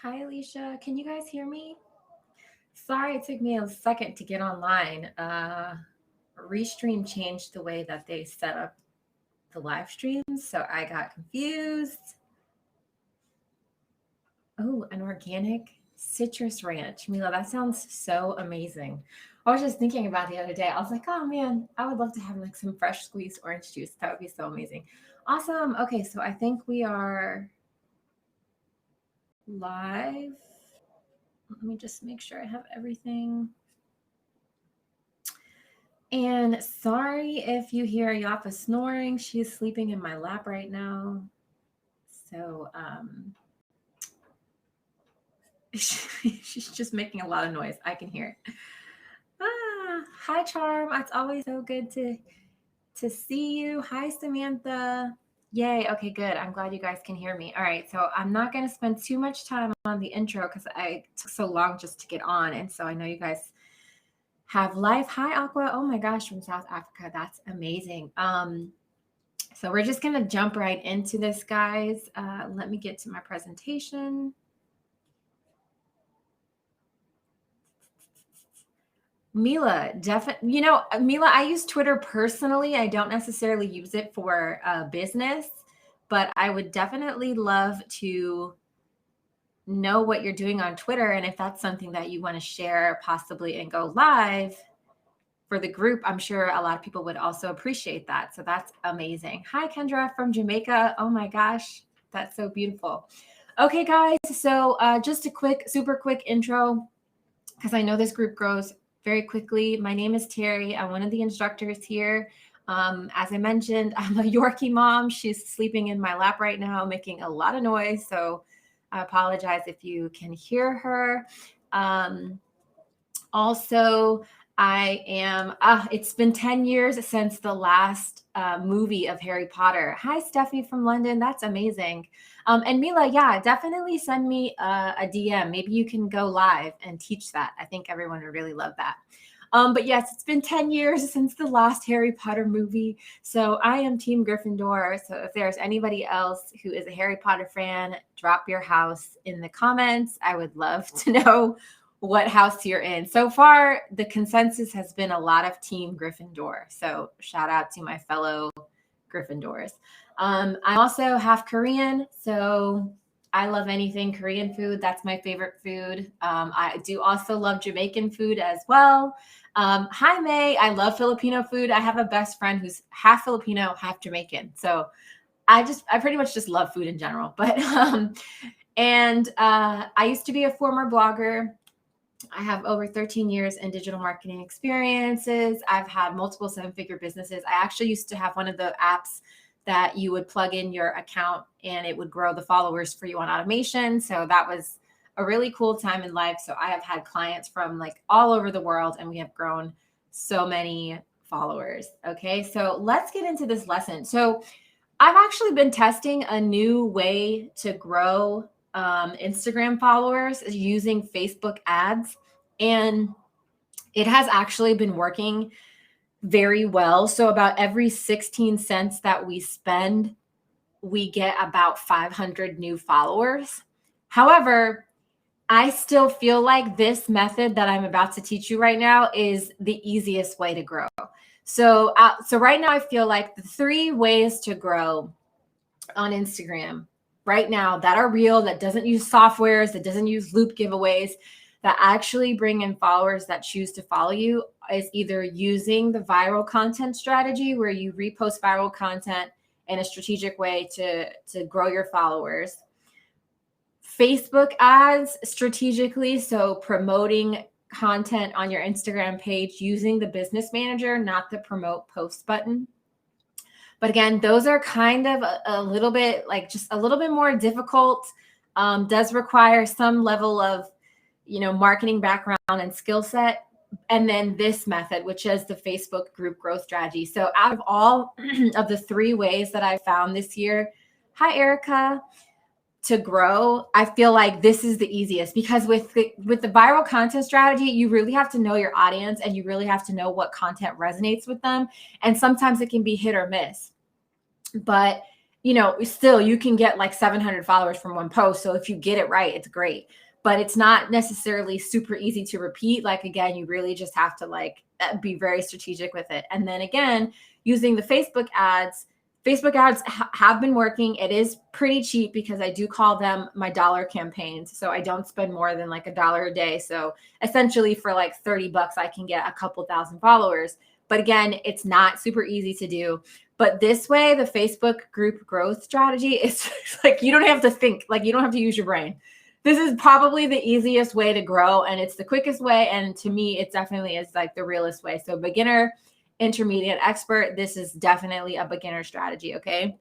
Hi, Alicia. Can you guys hear me? Sorry, it took me a second to get online. Restream changed the way that they set up the live streams, so I got confused. Oh, an organic citrus ranch. Mila, that sounds so amazing. I was just thinking about the other day. I was like, oh man, I would love to have like some fresh squeezed orange juice. That would be so amazing. Awesome. Okay, so I think we are live. Let me just make sure I have everything. And sorry if you hear Yafa snoring. She's sleeping in my lap right now. So she's just making a lot of noise. I can hear it. Hi, Charm. It's always so good to see you. Hi, Samantha. Yay. Okay, good. I'm glad you guys can hear me. All right. So I'm not going to spend too much time on the intro because I took so long just to get on. And so I know you guys have life. Hi, Aqua. Oh my gosh, from South Africa. That's amazing. So we're just going to jump right into this, guys. Let me get to my presentation. Mila, definitely, Mila, I use Twitter personally. I don't necessarily use it for business, but I would definitely love to know what you're doing on Twitter. And if that's something that you want to share possibly and go live for the group, I'm sure a lot of people would also appreciate that. So that's amazing. Hi, Kendra from Jamaica. Oh my gosh, that's so beautiful. Okay, guys. So just a super quick intro, because I know this group grows very quickly. My name is Terry. I'm one of the instructors here. As I mentioned, I'm a Yorkie mom. She's sleeping in my lap right now, making a lot of noise. So I apologize if you can hear her. Also, I am, it's been 10 years since the last movie of Harry Potter. Hi, Steffi from London. That's amazing. And Mila, yeah, definitely send me a DM. Maybe you can go live and teach that. I think everyone would really love that. But yes, it's been 10 years since the last Harry Potter movie. So I am Team Gryffindor. So if there's anybody else who is a Harry Potter fan, drop your house in the comments. I would love to know what house you're in. So far, the consensus has been a lot of Team Gryffindor. So shout out to my fellow Gryffindors. I'm also half Korean, so I love anything Korean food. That's my favorite food. I do also love Jamaican food as well. Hi, May. I love Filipino food. I have a best friend who's half Filipino, half Jamaican. So I pretty much just love food in general. But I used to be a former blogger. I have over 13 years in digital marketing experiences. I've had multiple seven-figure businesses. I actually used to have one of the apps that you would plug in your account and it would grow the followers for you on automation. So that was a really cool time in life. So I have had clients from like all over the world and we have grown so many followers. Okay, so let's get into this lesson. So I've actually been testing a new way to grow Instagram followers using Facebook ads. And it has actually been working very well. So about every 16 cents that we spend, we get about 500 new followers. However, I still feel like this method that I'm about to teach you right now is the easiest way to grow. So right now I feel like the 3 ways to grow on Instagram right now that are real, that doesn't use softwares, that doesn't use loop giveaways, that actually bring in followers that choose to follow you is either using the viral content strategy where you repost viral content in a strategic way to grow your followers. Facebook ads strategically, so promoting content on your Instagram page using the business manager, not the promote post button. But again, those are kind of a little bit like just a little bit more difficult, does require some level of, marketing background and skill set. And then this method, which is the Facebook group growth strategy. So out of all of the 3 ways that I found this year, hi, Erica, to grow, I feel like this is the easiest because with the viral content strategy, you really have to know your audience and you really have to know what content resonates with them. And sometimes it can be hit or miss. But still you can get like 700 followers from one post. So if you get it right, it's great, but it's not necessarily super easy to repeat. Like, again, you really just have to like be very strategic with it. And then again, using the Facebook ads have been working. It is pretty cheap because I do call them my dollar campaigns. So I don't spend more than like $1 a day. So essentially for like $30, I can get a couple thousand followers. But again, it's not super easy to do. But this way, the Facebook group growth strategy is like, you don't have to think, like you don't have to use your brain. This is probably the easiest way to grow, and it's the quickest way. And to me, it definitely is like the realest way. So beginner, intermediate, expert, this is definitely a beginner strategy. Okay.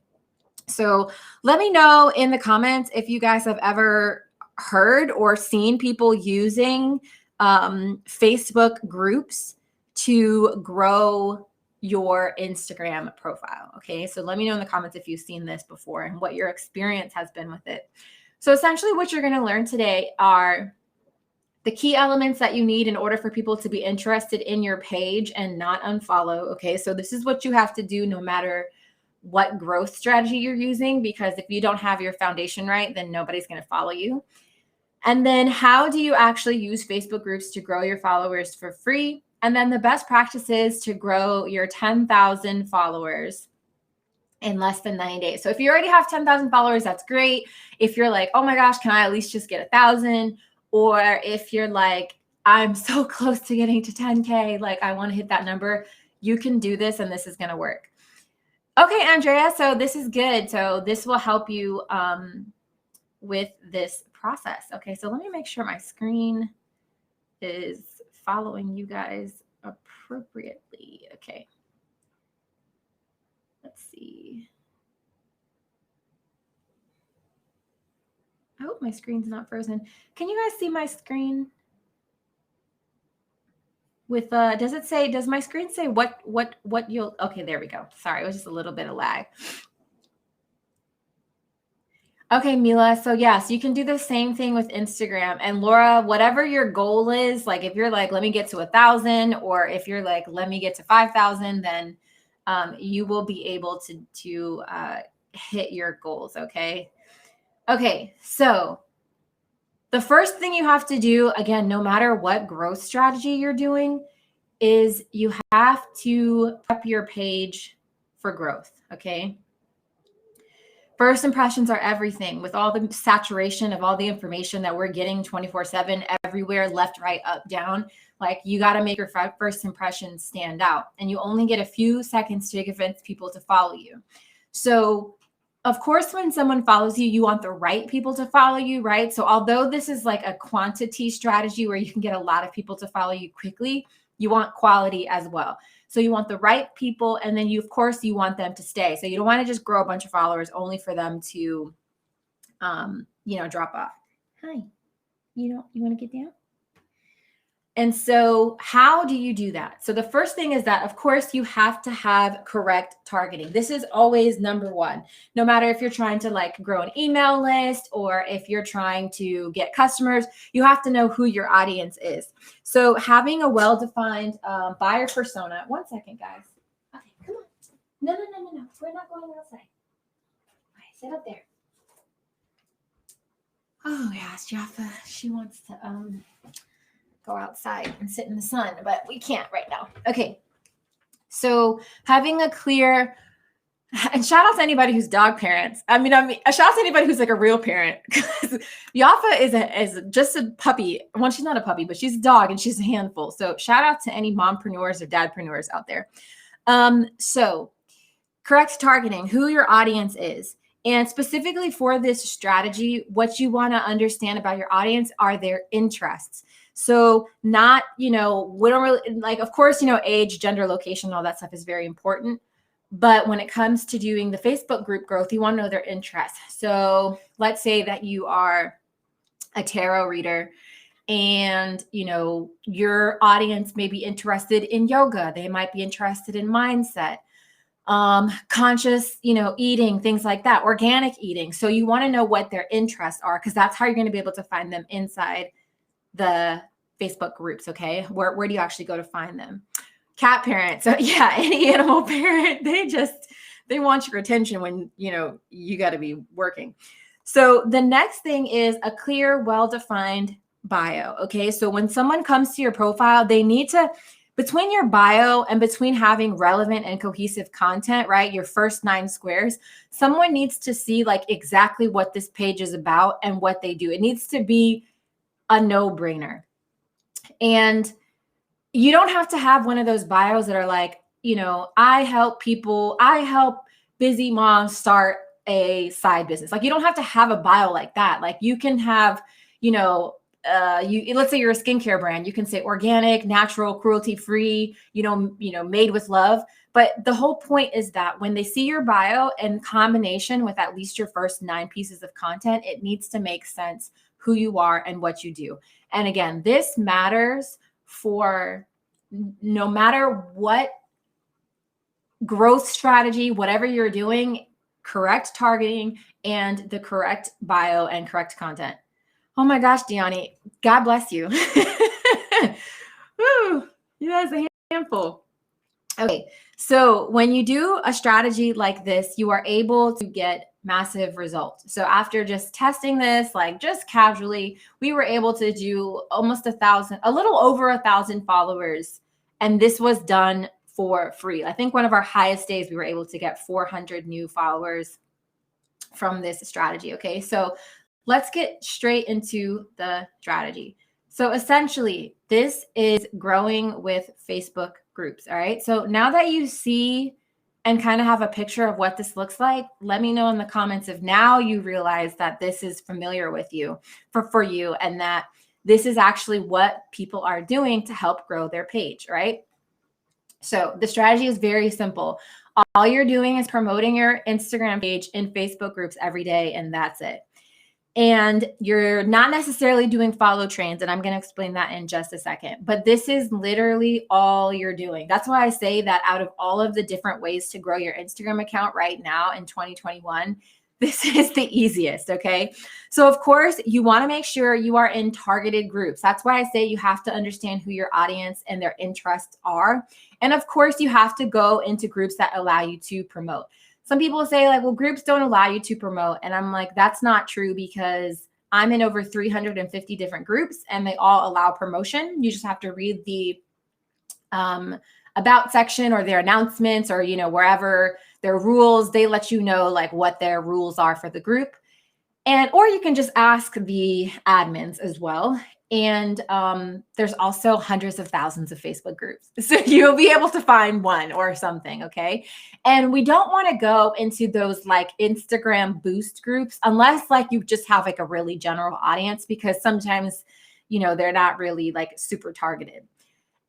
So let me know in the comments if you guys have ever heard or seen people using Facebook groups to grow your Instagram profile. Okay. So let me know in the comments if you've seen this before and what your experience has been with it. So essentially what you're going to learn today are the key elements that you need in order for people to be interested in your page and not unfollow. Okay. So this is what you have to do no matter what growth strategy you're using, because if you don't have your foundation right, then nobody's going to follow you. And then how do you actually use Facebook groups to grow your followers for free? And then the best practices to grow your 10,000 followers in less than 90 days. So if you already have 10,000 followers, that's great. If you're like, oh my gosh, can I at least just get 1,000? Or if you're like, I'm so close to getting to 10K, like I want to hit that number, you can do this and this is going to work. Okay, Andrea, so this is good. So this will help you with this process. Okay, so let me make sure my screen is following you guys appropriately. Okay. Let's see. I hope my screen's not frozen. Can you guys see my screen? With does my screen say what you'll, okay, there we go. Sorry, it was just a little bit of lag. Okay, Mila. So yes, you can do the same thing with Instagram. And Laura, whatever your goal is, like if you're like, let me get to 1,000, or if you're like, let me get to 5,000, then you will be able to hit your goals. Okay. Okay. So the first thing you have to do, again, no matter what growth strategy you're doing, is you have to prep your page for growth. Okay. First impressions are everything. With all the saturation of all the information that we're getting 24/7 everywhere, left, right, up, down, like you got to make your first impressions stand out. And you only get a few seconds to convince people to follow you. So of course, when someone follows you, you want the right people to follow you, right? So although this is like a quantity strategy where you can get a lot of people to follow you quickly, you want quality as well. So you want the right people, and then of course, you want them to stay. So you don't want to just grow a bunch of followers only for them to, drop off. Hi, you want to get down? And so how do you do that? So the first thing is that, of course, you have to have correct targeting. This is always number one, no matter if you're trying to like grow an email list or if you're trying to get customers, you have to know who your audience is. So having a well-defined buyer persona. One second, guys. Okay, come on. No. We're not going outside. All right, sit up there. Oh, yes, Jaffa. She wants to go outside and sit in the sun, but we can't right now. Okay. So having a clear, and shout out to anybody who's dog parents. I mean, shout out to anybody who's like a real parent. Yafa is just a puppy. Well, she's not a puppy, but she's a dog and she's a handful. So shout out to any mompreneurs or dadpreneurs out there. So correct targeting, who your audience is. And specifically for this strategy, what you want to understand about your audience are their interests. So not, we don't really like, of course, age, gender, location, all that stuff is very important. But when it comes to doing the Facebook group growth, you want to know their interests. So let's say that you are a tarot reader and, your audience may be interested in yoga. They might be interested in mindset, conscious, eating, things like that, organic eating. So you want to know what their interests are, because that's how you're going to be able to find them inside the Facebook groups. Okay. Where do you actually go to find them? Cat parent. So yeah, any animal parent, they want your attention when, you got to be working. So the next thing is a clear, well-defined bio. Okay. So when someone comes to your profile, they need to, between your bio and between having relevant and cohesive content, right? Your first 9 squares, someone needs to see like exactly what this page is about and what they do. It needs to be a no-brainer. And you don't have to have one of those bios that are like, I help busy moms start a side business. Like, you don't have to have a bio like that. Like, you can have, let's say you're a skincare brand, you can say organic, natural, cruelty-free, made with love. But the whole point is that when they see your bio in combination with at least your first 9 pieces of content, it needs to make sense who you are and what you do. And again, this matters for no matter what growth strategy, whatever you're doing, correct targeting and the correct bio and correct content. Oh my gosh, Deani, God bless you. Woo, you guys a handful. Okay, so when you do a strategy like this, you are able to get massive results. So after just testing this, like just casually, we were able to do almost 1,000, a little over 1,000 followers. And this was done for free. I think one of our highest days, we were able to get 400 new followers from this strategy. Okay, so let's get straight into the strategy. So essentially, this is growing with Facebook groups. All right. So now that you see and kind of have a picture of what this looks like, let me know in the comments if now you realize that this is familiar with you for you and that this is actually what people are doing to help grow their page, right? So the strategy is very simple. All you're doing is promoting your Instagram page in Facebook groups every day, and that's it. And you're not necessarily doing follow trains, and I'm going to explain that in just a second. But this is literally all you're doing. That's why I say that out of all of the different ways to grow your Instagram account right now in 2021, this is the easiest, okay? So of course, you want to make sure you are in targeted groups. That's why I say you have to understand who your audience and their interests are. And of course, you have to go into groups that allow you to promote. Some people say like, well, groups don't allow you to promote. And I'm like, that's not true because I'm in over 350 different groups and they all allow promotion. You just have to read the about section or their announcements or, wherever their rules, they let you know like what their rules are for the group. Or you can just ask the admins as well. And there's also hundreds of thousands of Facebook groups. So you'll be able to find one or something, okay? And we don't want to go into those like Instagram boost groups unless like you just have like a really general audience because sometimes, they're not really like super targeted.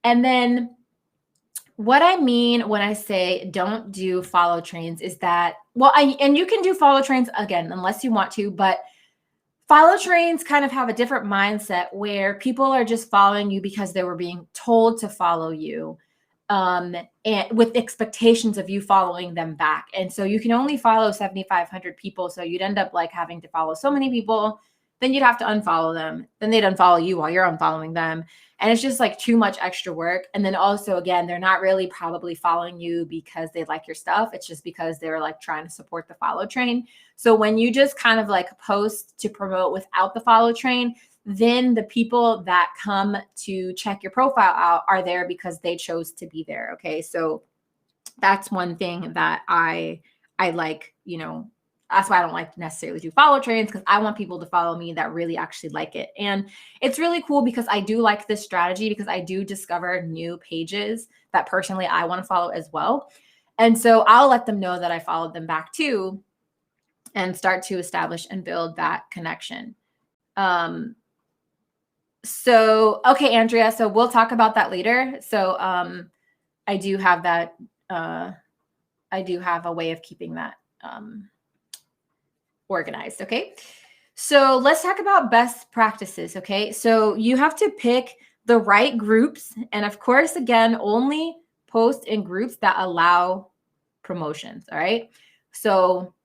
And then what I mean when I say don't do follow trains is that, and you can do follow trains again, unless you want to, but follow trains kind of have a different mindset where people are just following you because they were being told to follow you and with expectations of you following them back. And so you can only follow 7,500 people. So you'd end up like having to follow so many people, then you'd have to unfollow them. Then they'd unfollow you while you're unfollowing them. And it's just like too much extra work. And then also, again, they're not really probably following you because they like your stuff. It's just because they're like trying to support the follow train. So when you just kind of like post to promote without the follow train, then the people that come to check your profile out are there because they chose to be there. Okay. So that's one thing that I like, that's why I don't like to necessarily do follow trains because I want people to follow me that really actually like it. And it's really cool because I do like this strategy because I do discover new pages that personally I want to follow as well. And so I'll let them know that I followed them back too and start to establish and build that connection. So, okay, Andrea, so we'll talk about that later. So I do have that. I do have a way of keeping that organized. Okay. So let's talk about best practices. Okay. So you have to pick the right groups. And of course, again, only post in groups that allow promotions. All right. So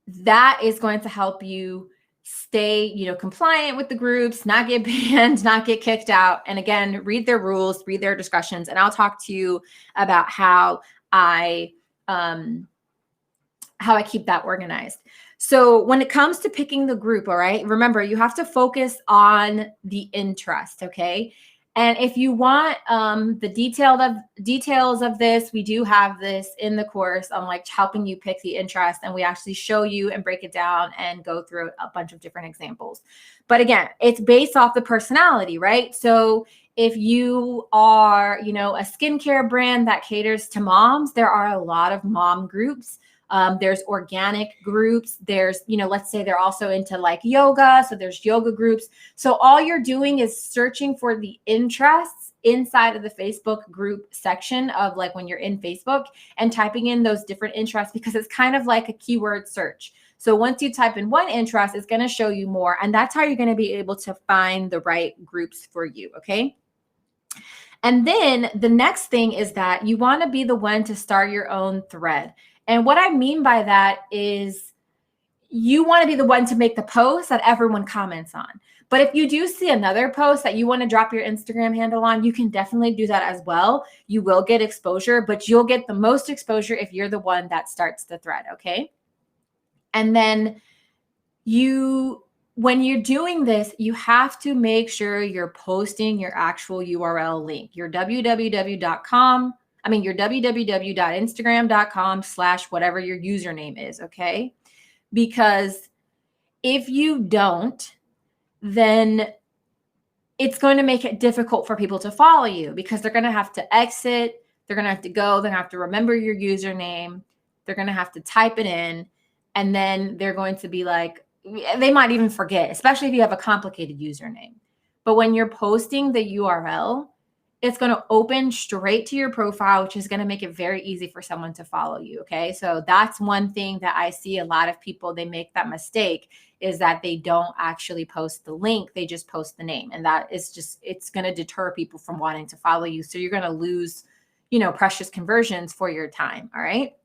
that is going to help you stay, compliant with the groups, not get banned, not get kicked out. And again, read their rules, read their discussions. And I'll talk to you about how I organized. So when it comes to picking the group, all right, remember you have to focus on the interest, okay? And if you want the details of this, we do have this in the course on like helping you pick the interest, and we actually show you and break it down and go through a bunch of different examples. But again, it's based off the personality, right? So if you are, a skincare brand that caters to moms, there are a lot of mom groups. There's organic groups. There's, let's say they're also into like yoga. So there's yoga groups. So all you're doing is searching for the interests inside of the Facebook group section of like when you're in Facebook and typing in those different interests, because it's kind of like a keyword search. So once you type in one interest, it's going to show you more. And that's how you're going to be able to find the right groups for you. Okay. And then the next thing is that you want to be the one to start your own thread. And what I mean by that is you want to be the one to make the post that everyone comments on. But if you do see another post that you want to drop your Instagram handle on, you can definitely do that as well. You will get exposure, but you'll get the most exposure if you're the one that starts the thread, okay? And then when you're doing this, you have to make sure you're posting your actual URL link, your www.instagram.com/whatever your username is, okay? Because if you don't, then it's going to make it difficult for people to follow you, because they're going to have to exit, they're going to have to go, they're going to have to remember your username, they're going to have to type it in, and then they're going to be like, they might even forget, especially if you have a complicated username. But when you're posting the URL, it's going to open straight to your profile, which is going to make it very easy for someone to follow you. Okay. So that's one thing that I see a lot of people, they make that mistake, is that they don't actually post the link. They just post the name. And that is just, it's going to deter people from wanting to follow you. So you're going to lose, precious conversions for your time. All right.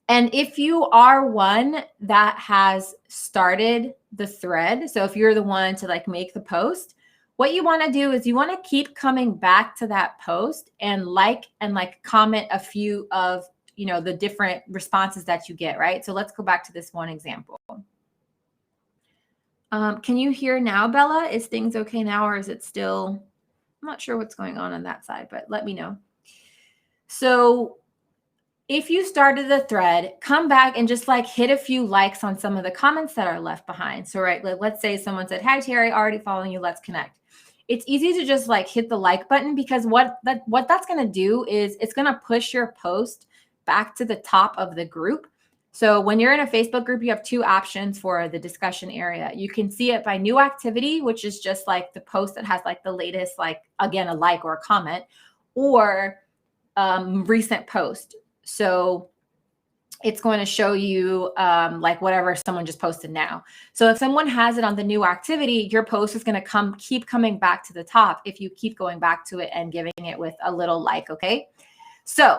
And if you are one that has started the thread, so if you're the one to like make the post, what you want to do is you want to keep coming back to that post and comment a few of, the different responses that you get, right? So let's go back to this one example. Can you hear now, Bella? Is things okay now, or is it still, I'm not sure what's going on that side, but let me know. So if you started the thread, come back and just like hit a few likes on some of the comments that are left behind. So, right, let's say someone said, "Hi, Terry, already following you. Let's connect." It's easy to just like hit the like button, because what that's going to do is it's going to push your post back to the top of the group. So when you're in a Facebook group, you have two options for the discussion area. You can see it by new activity, which is just like the post that has like the latest, like again, a like or a comment, or recent post. So it's going to show you like whatever someone just posted now. So if someone has it on the new activity, your post is going to keep coming back to the top if you keep going back to it and giving it with a little like, okay? So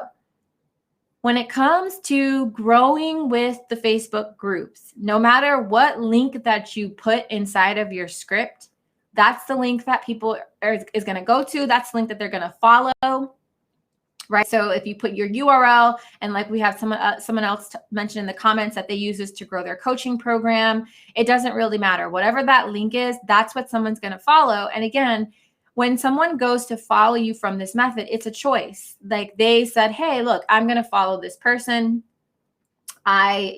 when it comes to growing with the Facebook groups, no matter what link that you put inside of your script, that's the link that people is going to go to. That's the link that they're going to follow. Right. So if you put your URL, and like we have someone else mentioned in the comments that they use this to grow their coaching program, it doesn't really matter. Whatever that link is, that's what someone's going to follow. And again, when someone goes to follow you from this method, it's a choice. Like they said, "Hey, look, I'm going to follow this person. I,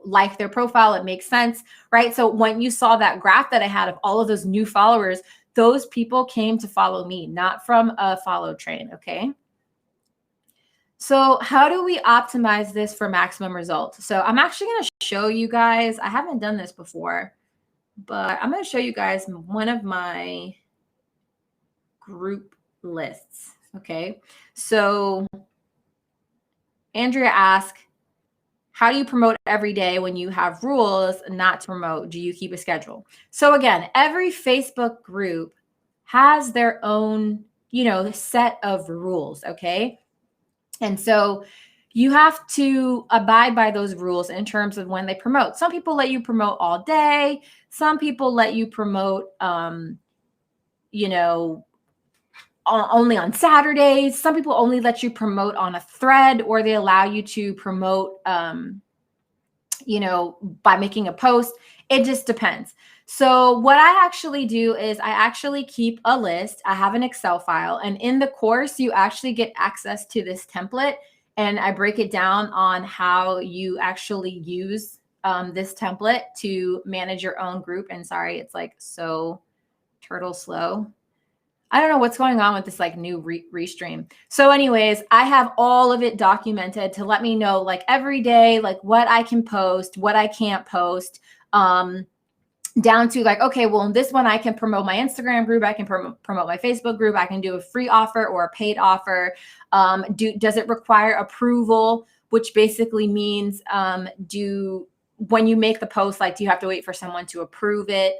like their profile. It makes sense." Right. So when you saw that graph that I had of all of those new followers, those people came to follow me, not from a follow train. Okay. So how do we optimize this for maximum results? So I'm actually going to show you guys, I haven't done this before, but I'm going to show you guys one of my group lists. Okay. So Andrea asked, how do you promote every day when you have rules not to promote? Do you keep a schedule? So again, every Facebook group has their own, set of rules. Okay. And so you have to abide by those rules in terms of when they promote. Some people let you promote all day. Some people let you promote, only on Saturdays. Some people only let you promote on a thread, or they allow you to promote, by making a post. It just depends. So what I actually do is I actually keep a list. I have an Excel file, and in the course, you actually get access to this template, and I break it down on how you actually use this template to manage your own group. And sorry, it's like so turtle slow. I don't know what's going on with this like new restream. So anyways, I have all of it documented to let me know like every day, like what I can post, what I can't post, down to like, okay, well, in this one, I can promote my Instagram group. I can promote my Facebook group. I can do a free offer or a paid offer. Does it require approval? Which basically means, when you make the post, like, do you have to wait for someone to approve it?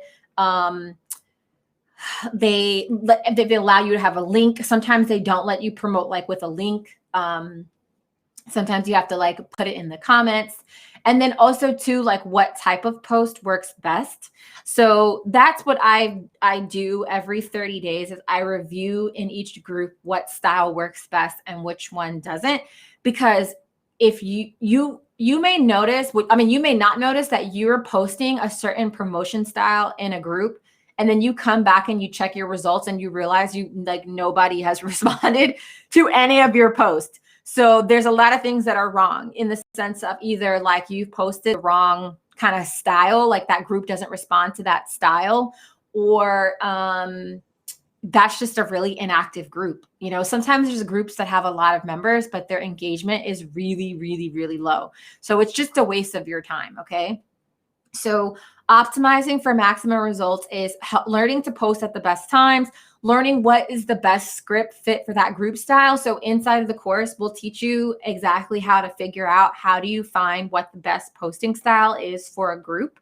They allow you to have a link. Sometimes they don't let you promote like with a link. Sometimes you have to like put it in the comments. And then also too, like what type of post works best. So that's what I do every 30 days is I review in each group what style works best and which one doesn't. Because if you may notice, you may not notice that you're posting a certain promotion style in a group, and then you come back and you check your results and you realize nobody has responded to any of your posts. So there's a lot of things that are wrong in the sense of either like you've posted the wrong kind of style, like that group doesn't respond to that style, or that's just a really inactive group. Sometimes there's groups that have a lot of members, but their engagement is really, really, really low. So it's just a waste of your time. Okay. So optimizing for maximum results is learning to post at the best times, learning what is the best script fit for that group style. So inside of the course, we'll teach you exactly how to figure out how do you find what the best posting style is for a group.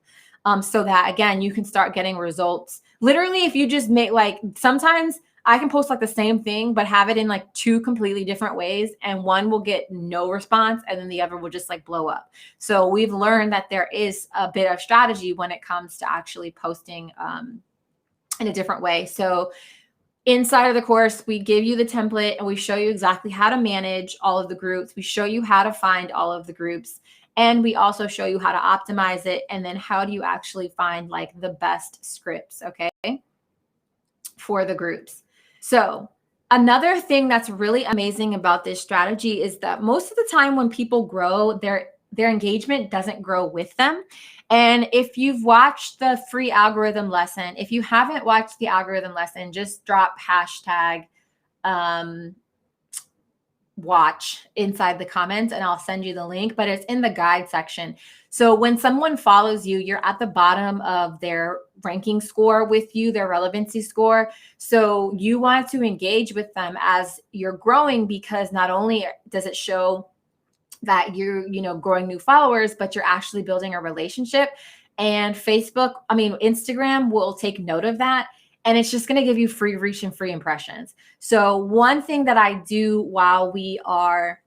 So that, again, you can start getting results. Literally, if you just make sometimes I can post like the same thing, but have it in like two completely different ways. And one will get no response and then the other will just like blow up. So we've learned that there is a bit of strategy when it comes to actually posting in a different way. So inside of the course, we give you the template and we show you exactly how to manage all of the groups. We show you how to find all of the groups. And we also show you how to optimize it. And then how do you actually find like the best scripts, okay, for the groups. So another thing that's really amazing about this strategy is that most of the time when people grow, their engagement doesn't grow with them. And if you've watched the free algorithm lesson, if you haven't watched the algorithm lesson, just drop hashtag watch inside the comments and I'll send you the link, but it's in the guide section. So when someone follows you, you're at the bottom of their ranking score with you, their relevancy score. So you want to engage with them as you're growing, because not only does it show that you're, growing new followers, but you're actually building a relationship. And Instagram will take note of that. And it's just going to give you free reach and free impressions. So one thing that I do while we are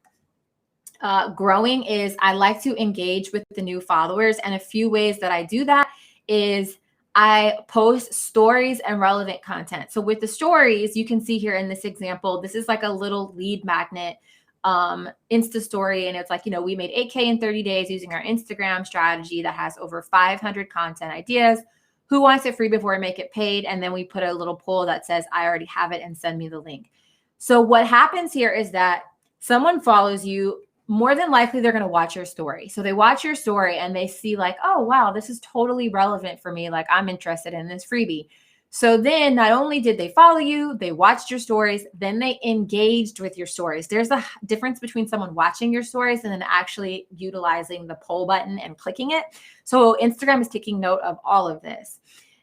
growing is I like to engage with the new followers. And a few ways that I do that is I post stories and relevant content. So with the stories, you can see here in this example, this is like a little lead magnet Insta story. And it's like, we made 8K in 30 days using our Instagram strategy that has over 500 content ideas. Who wants it free before I make it paid? And then we put a little poll that says, I already have it and send me the link. So what happens here is that someone follows you. More than likely, they're going to watch your story. So they watch your story and they see like, oh, wow, this is totally relevant for me. Like I'm interested in this freebie. So then not only did they follow you, they watched your stories, then they engaged with your stories. There's a difference between someone watching your stories and then actually utilizing the poll button and clicking it. So Instagram is taking note of all of this.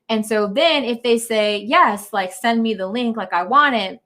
And so then if they say, yes, like send me the link, like I want it,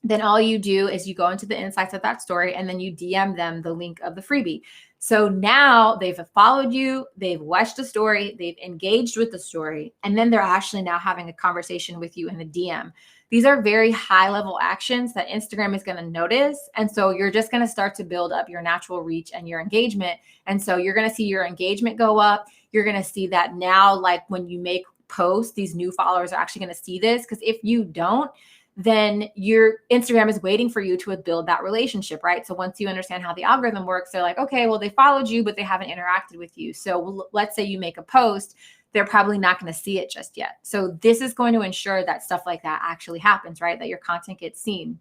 then all you do is you go into the insights of that story and then you DM them the link of the freebie. So now they've followed you, they've watched the story, they've engaged with the story, and then they're actually now having a conversation with you in the DM. These are very high level actions that Instagram is going to notice. And so you're just going to start to build up your natural reach and your engagement. And so you're going to see your engagement go up. You're going to see that now, like when you make posts, these new followers are actually going to see this. Because if you don't, then your Instagram is waiting for you to build that relationship, right? So once you understand how the algorithm works, they're like, okay, well, they followed you, but they haven't interacted with you. So let's say you make a post, they're probably not going to see it just yet. So this is going to ensure that stuff like that actually happens, right? That your content gets seen.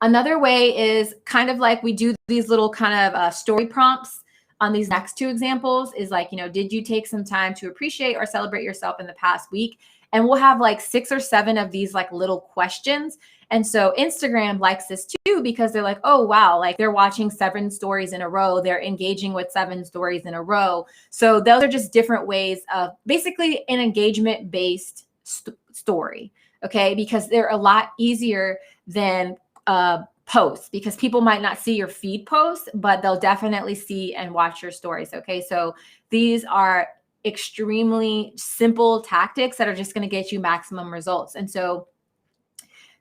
Another way is kind of like we do these little kind of story prompts on these next two examples is like, did you take some time to appreciate or celebrate yourself in the past week? And we'll have like 6 or 7 of these like little questions. And so Instagram likes this too, because they're like, oh, wow, like they're watching 7 stories in a row. They're engaging with 7 stories in a row. So those are just different ways of basically an engagement-based story, okay? Because they're a lot easier than posts, because people might not see your feed posts, but they'll definitely see and watch your stories, okay? So these are extremely simple tactics that are just going to get you maximum results. And so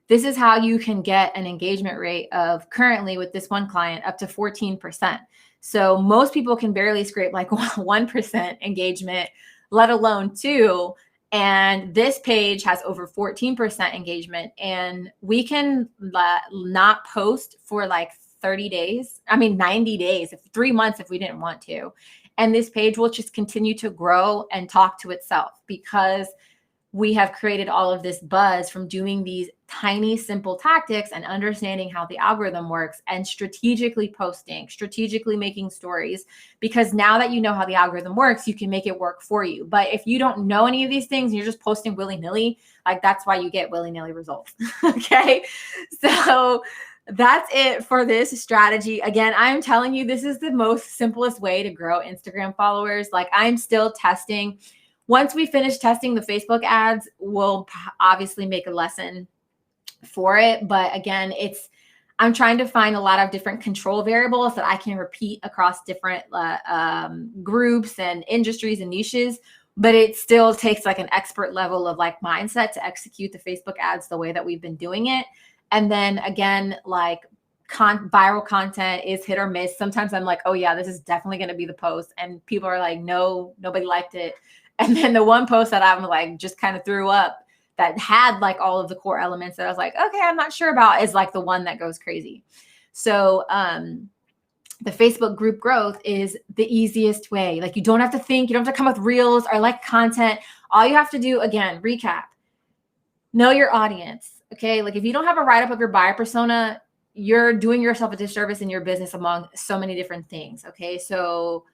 this is how you can get an engagement rate of currently with this one client up to 14%. So most people can barely scrape like 1% engagement, let alone 2. And this page has over 14% engagement, and we can not post for like 30 days. I mean, 90 days, 3 months if we didn't want to. And this page will just continue to grow and talk to itself, because we have created all of this buzz from doing these tiny, simple tactics and understanding how the algorithm works and strategically posting, strategically making stories. Because now that you know how the algorithm works, you can make it work for you. But if you don't know any of these things, you're just posting willy-nilly, like that's why you get willy-nilly results. Okay. So that's it for this strategy. Again, I'm telling you, this is the most simplest way to grow Instagram followers. Like I'm still testing. Once we finish testing the Facebook ads, we'll obviously make a lesson for it. But again, I'm trying to find a lot of different control variables that I can repeat across different groups and industries and niches. But it still takes like an expert level of like mindset to execute the Facebook ads the way that we've been doing it. And then again, like viral content is hit or miss. Sometimes I'm like, oh yeah, this is definitely going to be the post. And people are like, no, nobody liked it. And then the one post that I'm like, just kind of threw up that had like all of the core elements that I was like, okay, I'm not sure about, is like the one that goes crazy. So the Facebook group growth is the easiest way. Like you don't have to think, you don't have to come with reels or like content. All you have to do, again, recap, know your audience. Okay. Like if you don't have a write-up of your buyer persona, you're doing yourself a disservice in your business among so many different things. Okay. So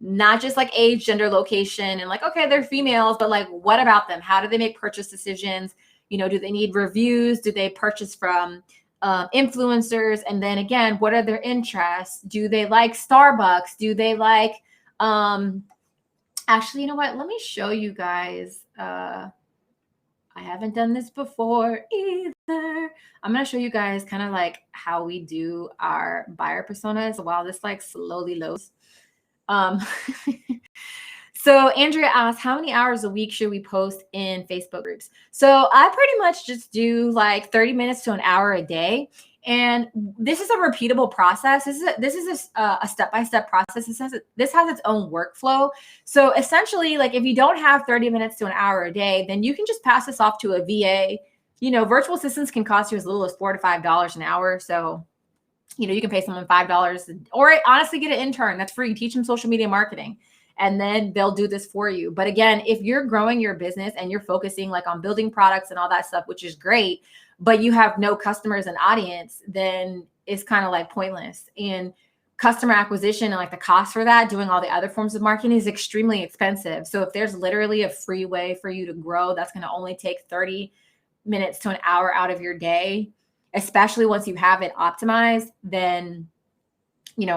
not just like age, gender, location, and like, okay, they're females, but like, what about them? How do they make purchase decisions? Do they need reviews? Do they purchase from influencers? And then again, what are their interests? Do they like Starbucks? Do they like, actually, you know what? Let me show you guys. I haven't done this before either. I'm going to show you guys kind of like how we do our buyer personas while this like slowly loads. So Andrea asked, how many hours a week should we post in Facebook groups? So I pretty much just do like 30 minutes to an hour a day. And this is a repeatable process. This is a step-by-step process. This has its own workflow. So essentially, like if you don't have 30 minutes to an hour a day, then you can just pass this off to a VA. Virtual assistants can cost you as little as $4 to $5 an hour. So you can pay someone $5 or honestly get an intern. That's free. Teach them social media marketing and then they'll do this for you. But again, if you're growing your business and you're focusing like on building products and all that stuff, which is great, but you have no customers and audience, then it's kind of like pointless. And customer acquisition and like the cost for that, doing all the other forms of marketing is extremely expensive. So if there's literally a free way for you to grow, that's going to only take 30 minutes to an hour out of your day, especially once you have it optimized, then,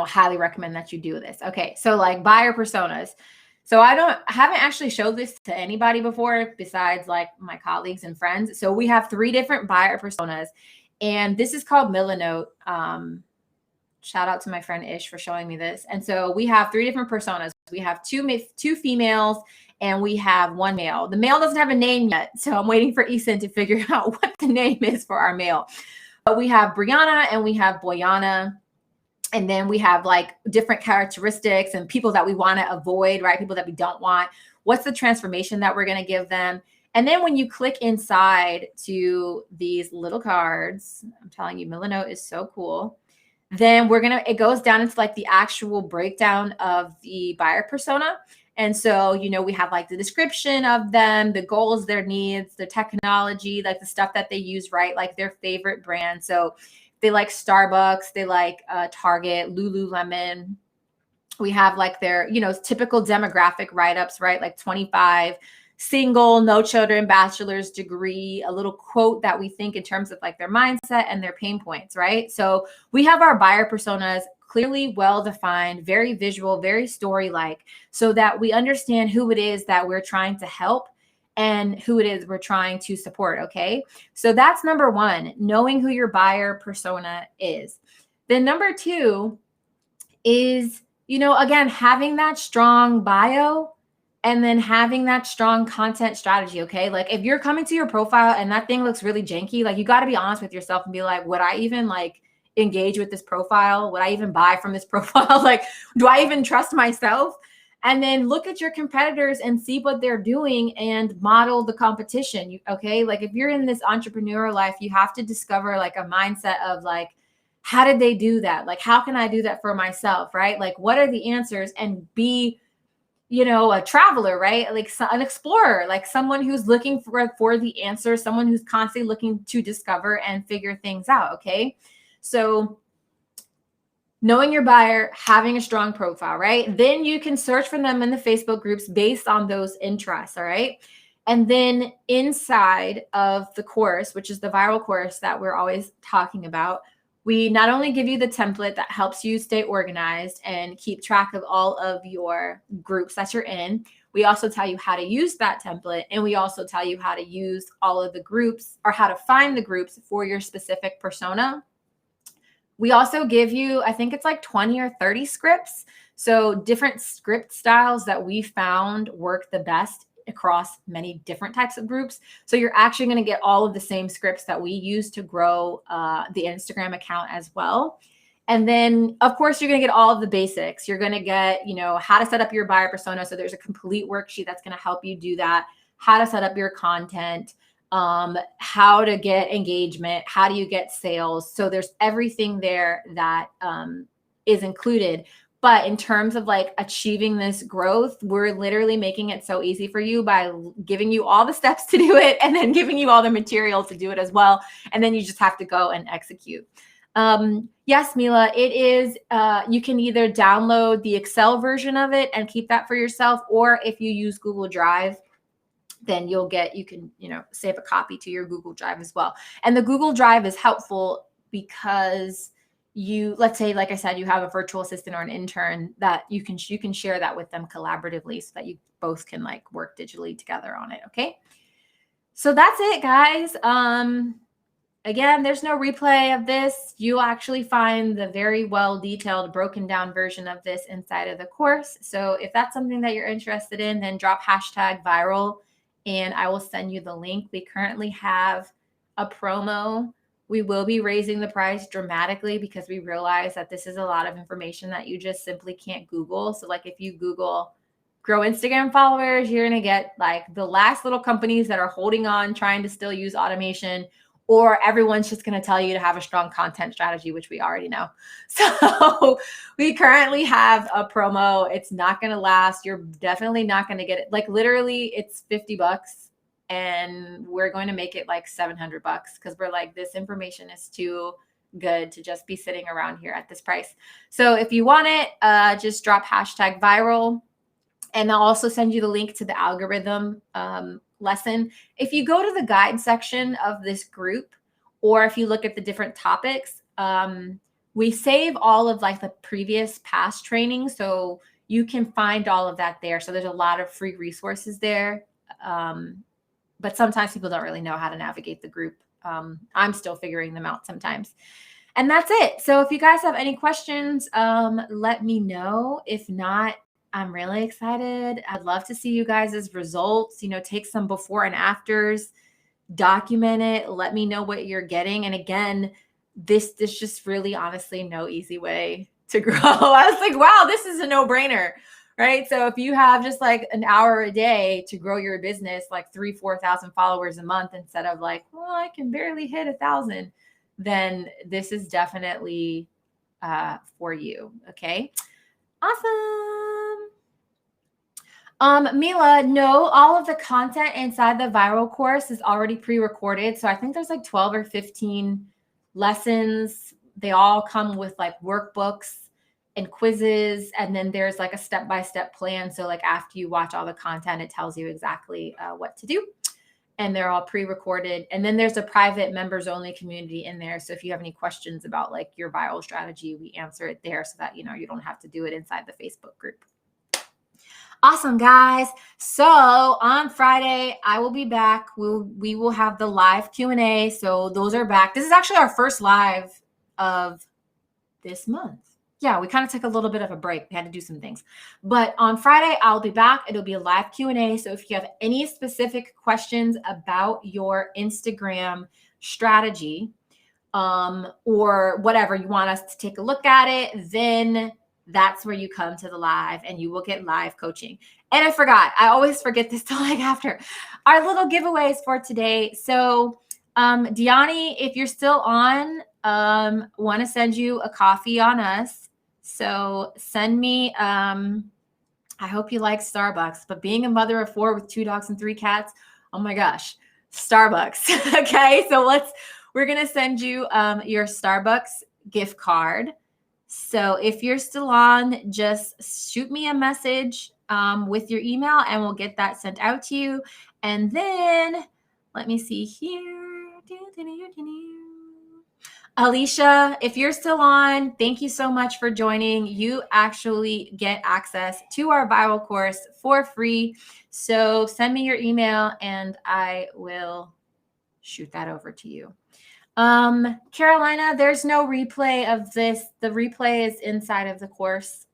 highly recommend that you do this. Okay. So like buyer personas. So I haven't actually showed this to anybody before besides like my colleagues and friends. So we have 3 different buyer personas and this is called Milanote. Shout out to my friend Ish for showing me this. And so we have 3 different personas. We have two females and we have 1 male. The male doesn't have a name yet. So I'm waiting for Eason to figure out what the name is for our male. But we have Brianna and we have Boyana. And then we have like different characteristics and people that we want to avoid, right? People that we don't want. What's the transformation that we're going to give them? And then when you click inside to these little cards, I'm telling you, Milano is so cool. Then it goes down into like the actual breakdown of the buyer persona. And so, we have like the description of them, the goals, their needs, the technology, like the stuff that they use, right? Like their favorite brand. So they like Starbucks, they like Target, Lululemon. We have like their, typical demographic write-ups, right? Like 25, single, no children, bachelor's degree, a little quote that we think in terms of like their mindset and their pain points, right? So we have our buyer personas clearly well-defined, very visual, very story-like, so that we understand who it is that we're trying to help and who it is we're trying to support, okay? So that's number one, knowing who your buyer persona is. Then number two is, again, having that strong bio and then having that strong content strategy, okay? Like if you're coming to your profile and that thing looks really janky, like you got to be honest with yourself and be like, would I even like engage with this profile? Would I even buy from this profile? Like, do I even trust myself? And then look at your competitors and see what they're doing and model the competition, okay? Like if you're in this entrepreneurial life, you have to discover like a mindset of like, how did they do that? Like, how can I do that for myself, right? Like, what are the answers? And be, a traveler, right? Like an explorer, like someone who's looking for the answer, someone who's constantly looking to discover and figure things out, okay? So knowing your buyer, having a strong profile, right? Then you can search for them in the Facebook groups based on those interests, all right? And then inside of the course, which is the viral course that we're always talking about, we not only give you the template that helps you stay organized and keep track of all of your groups that you're in, we also tell you how to use that template. And we also tell you how to use all of the groups or how to find the groups for your specific persona. We also give you, I think it's like 20 or 30 scripts. So different script styles that we found work the best across many different types of groups. So you're actually going to get all of the same scripts that we use to grow the Instagram account as well. And then, of course, you're going to get all of the basics. You're going to get, how to set up your buyer persona. So there's a complete worksheet that's going to help you do that, how to set up your content, how to get engagement, how do you get sales. So there's everything there that is included. But in terms of like achieving this growth, we're literally making it so easy for you by giving you all the steps to do it and then giving you all the material to do it as well. And then you just have to go and execute. Yes, Mila, it is, you can either download the Excel version of it and keep that for yourself, or if you use Google Drive, then you can, save a copy to your Google Drive as well. And the Google Drive is helpful because let's say, like I said, you have a virtual assistant or an intern that you can share that with them collaboratively so that you both can like work digitally together on it. Okay. So that's it, guys. Again, there's no replay of this. You'll actually find the very well detailed, broken down version of this inside of the course. So if that's something that you're interested in, then drop #viral and I will send you the link. We currently have a promo. We will be raising the price dramatically because we realize that this is a lot of information that you just simply can't Google. So like if you Google grow Instagram followers, you're going to get like the last little companies that are holding on, trying to still use automation, or everyone's just going to tell you to have a strong content strategy, which we already know. So we currently have a promo. It's not going to last. You're definitely not going to get it. Like literally it's $50 and we're going to make it like $700 because we're like, this information is too good to just be sitting around here at this price. So if you want it, just drop #viral and I'll also send you the link to the algorithm lesson. If you go to the guide section of this group, or if you look at the different topics, we save all of like the previous past training. So you can find all of that there. So there's a lot of free resources there. But sometimes people don't really know how to navigate the group. I'm still figuring them out sometimes. And that's it. So if you guys have any questions, let me know. If not, I'm really excited. I'd love to see you guys' results, take some before and afters, document it, let me know what you're getting. And again, this just really honestly no easy way to grow. I was like, wow, this is a no-brainer, right? So if you have just like an hour a day to grow your business, like 4,000 followers a month, instead of like, well, I can barely hit 1,000, then this is definitely for you. Okay. Awesome. Mila, no, all of the content inside the viral course is already pre-recorded. So I think there's like 12 or 15 lessons. They all come with like workbooks and quizzes. And then there's like a step-by-step plan. So like after you watch all the content, it tells you exactly what to do. And they're all pre-recorded. And then there's a private members only community in there. So if you have any questions about like your viral strategy, we answer it there so that, you know, you don't have to do it inside the Facebook group. Awesome, guys. So on Friday, I will be back. We will have the live Q&A. So those are back. This is actually our first live of this month. Yeah, we kind of took a little bit of a break. We had to do some things. But on Friday, I'll be back. It'll be a live Q&A. So if you have any specific questions about your Instagram strategy, or whatever, you want us to take a look at it, then that's where you come to the live and you will get live coaching. And I forgot, I always forget this till like after our little giveaways for today. So Diani, if you're still on, want to send you a coffee on us. So send me, I hope you like Starbucks, but being a mother of 4 with 2 dogs and 3 cats, oh my gosh, Starbucks. Okay. So we're going to send you your Starbucks gift card. So if you're still on, just shoot me a message with your email and we'll get that sent out to you. And then let me see here. Alicia, if you're still on, thank you so much for joining. You actually get access to our viral course for free. So send me your email and I will shoot that over to you. Carolina, there's no replay of this. The replay is inside of the course.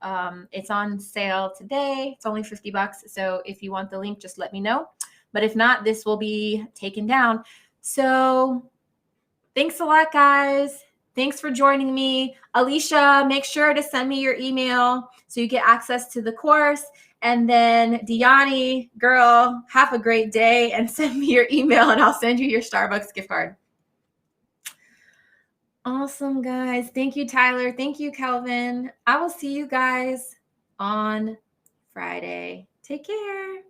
It's on sale today. It's only $50. So if you want the link, just let me know. But if not, this will be taken down. So thanks a lot, guys. Thanks for joining me. Alicia, make sure to send me your email so you get access to the course. And then Diani, girl, have a great day and send me your email and I'll send you your Starbucks gift card. Awesome, guys. Thank you, Tyler. Thank you, Kelvin. I will see you guys on Friday. Take care.